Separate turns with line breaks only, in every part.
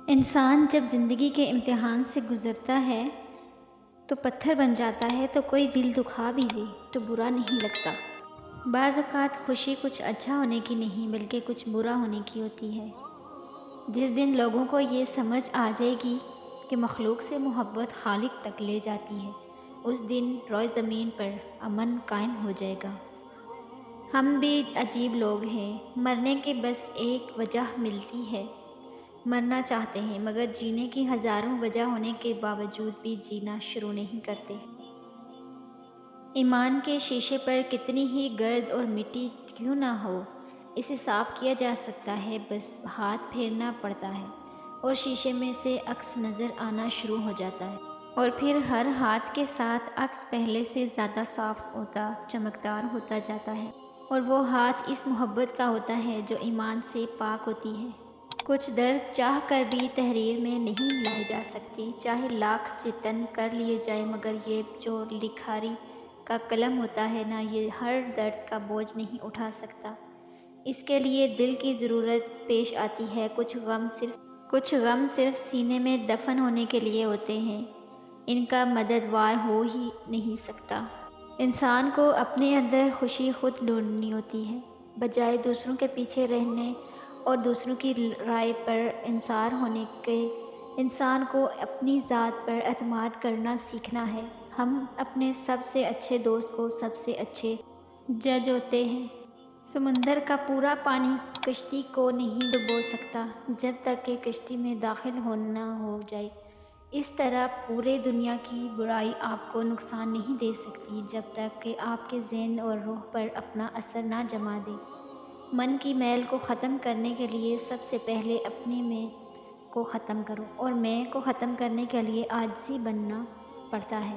انسان جب زندگی کے امتحان سے گزرتا ہے تو پتھر بن جاتا ہے، تو کوئی دل دکھا بھی دے تو برا نہیں لگتا۔ بعض اوقات خوشی کچھ اچھا ہونے کی نہیں بلکہ کچھ برا ہونے کی ہوتی ہے۔ جس دن لوگوں کو یہ سمجھ آ جائے گی کہ مخلوق سے محبت خالق تک لے جاتی ہے، اس دن روئے زمین پر امن قائم ہو جائے گا۔ ہم بھی عجیب لوگ ہیں، مرنے کی بس ایک وجہ ملتی ہے، مرنا چاہتے ہیں مگر جینے کی ہزاروں وجہ ہونے کے باوجود بھی جینا شروع نہیں کرتے۔ ایمان کے شیشے پر کتنی ہی گرد اور مٹی کیوں نہ ہو، اسے صاف کیا جا سکتا ہے، بس ہاتھ پھیرنا پڑتا ہے اور شیشے میں سے عکس نظر آنا شروع ہو جاتا ہے، اور پھر ہر ہاتھ کے ساتھ عکس پہلے سے زیادہ صاف ہوتا، چمکدار ہوتا جاتا ہے، اور وہ ہاتھ اس محبت کا ہوتا ہے جو ایمان سے پاک ہوتی ہے۔ کچھ درد چاہ کر بھی تحریر میں نہیں لائے جا سکتے، چاہے لاکھ جتن کر لیے جائے، مگر یہ جو لکھاری کا قلم ہوتا ہے نا، یہ ہر درد کا بوجھ نہیں اٹھا سکتا۔ اس کے لیے دل کی ضرورت پیش آتی ہے۔ کچھ غم صرف سینے میں دفن ہونے کے لیے ہوتے ہیں، ان کا مددگار ہو ہی نہیں سکتا۔ انسان کو اپنے اندر خوشی خود ڈھونڈنی ہوتی ہے، بجائے دوسروں کے پیچھے رہنے اور دوسروں کی رائے پر انحصار ہونے کے۔ انسان کو اپنی ذات پر اعتماد کرنا سیکھنا ہے۔ ہم اپنے سب سے اچھے دوست کو سب سے اچھے جج ہوتے ہیں۔ سمندر کا پورا پانی کشتی کو نہیں ڈبو سکتا جب تک کہ کشتی میں داخل نہ ہو جائے۔ اس طرح پورے دنیا کی برائی آپ کو نقصان نہیں دے سکتی جب تک کہ آپ کے ذہن اور روح پر اپنا اثر نہ جما دے۔ من کی میل کو ختم کرنے کے لیے سب سے پہلے اپنے میں کو ختم کرو، اور میں کو ختم کرنے کے لیے عاجزی بننا پڑتا ہے،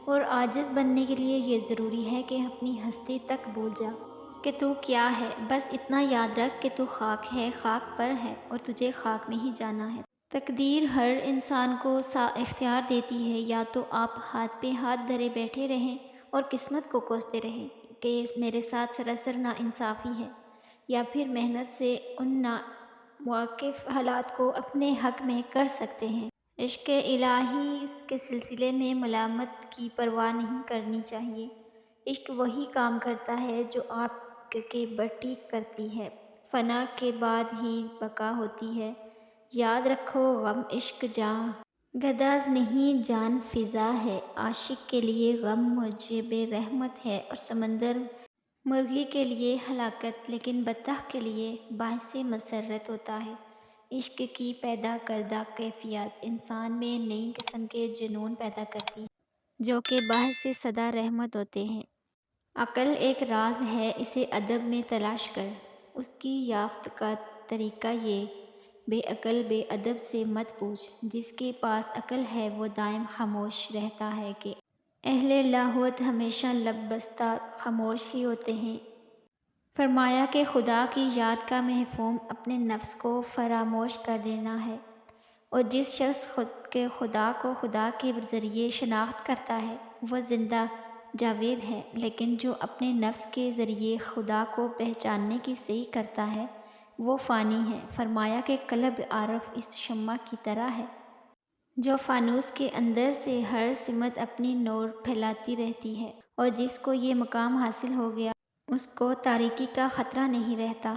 اور عاجز بننے کے لیے یہ ضروری ہے کہ اپنی ہستی تک بھول جا کہ تو کیا ہے۔ بس اتنا یاد رکھ کہ تو خاک ہے، خاک پر ہے، اور تجھے خاک میں ہی جانا ہے۔ تقدیر ہر انسان کو اختیار دیتی ہے، یا تو آپ ہاتھ پہ ہاتھ دھرے بیٹھے رہیں اور قسمت کو کوستے رہیں کہ میرے ساتھ سراسر ناانصافی ہے، یا پھر محنت سے ان نامواقف حالات کو اپنے حق میں کر سکتے ہیں۔ عشق الہی کے سلسلے میں ملامت کی پرواہ نہیں کرنی چاہیے۔ عشق وہی کام کرتا ہے جو آپ کے بٹی کرتی ہے، فنا کے بعد ہی بقا ہوتی ہے۔ یاد رکھو، غم عشق جاں گداز نہیں، جان فضا ہے۔ عاشق کے لیے غم موجب رحمت ہے، اور سمندر مرغی کے لیے ہلاکت، لیکن بطخ کے لیے باعث مسرت ہوتا ہے۔ عشق کی پیدا کردہ کیفیت انسان میں نئی قسم کے جنون پیدا کرتی ہے جو کہ باعث سدا رحمت ہوتے ہیں۔ عقل ایک راز ہے، اسے ادب میں تلاش کر، اس کی یافت کا طریقہ یہ، بے عقل بے ادب سے مت پوچھ، جس کے پاس عقل ہے وہ دائم خاموش رہتا ہے کہ اہل لاہوت ہمیشہ لب بستہ خاموش ہی ہوتے ہیں۔ فرمایا کہ خدا کی یاد کا مفہوم اپنے نفس کو فراموش کر دینا ہے، اور جس شخص خدا کو خدا کے ذریعے شناخت کرتا ہے وہ زندہ جاوید ہے، لیکن جو اپنے نفس کے ذریعے خدا کو پہچاننے کی سعی کرتا ہے وہ فانی ہے۔ فرمایا کہ قلب عارف اس شمع کی طرح ہے جو فانوس کے اندر سے ہر سمت اپنی نور پھیلاتی رہتی ہے، اور جس کو یہ مقام حاصل ہو گیا اس کو تاریکی کا خطرہ نہیں رہتا۔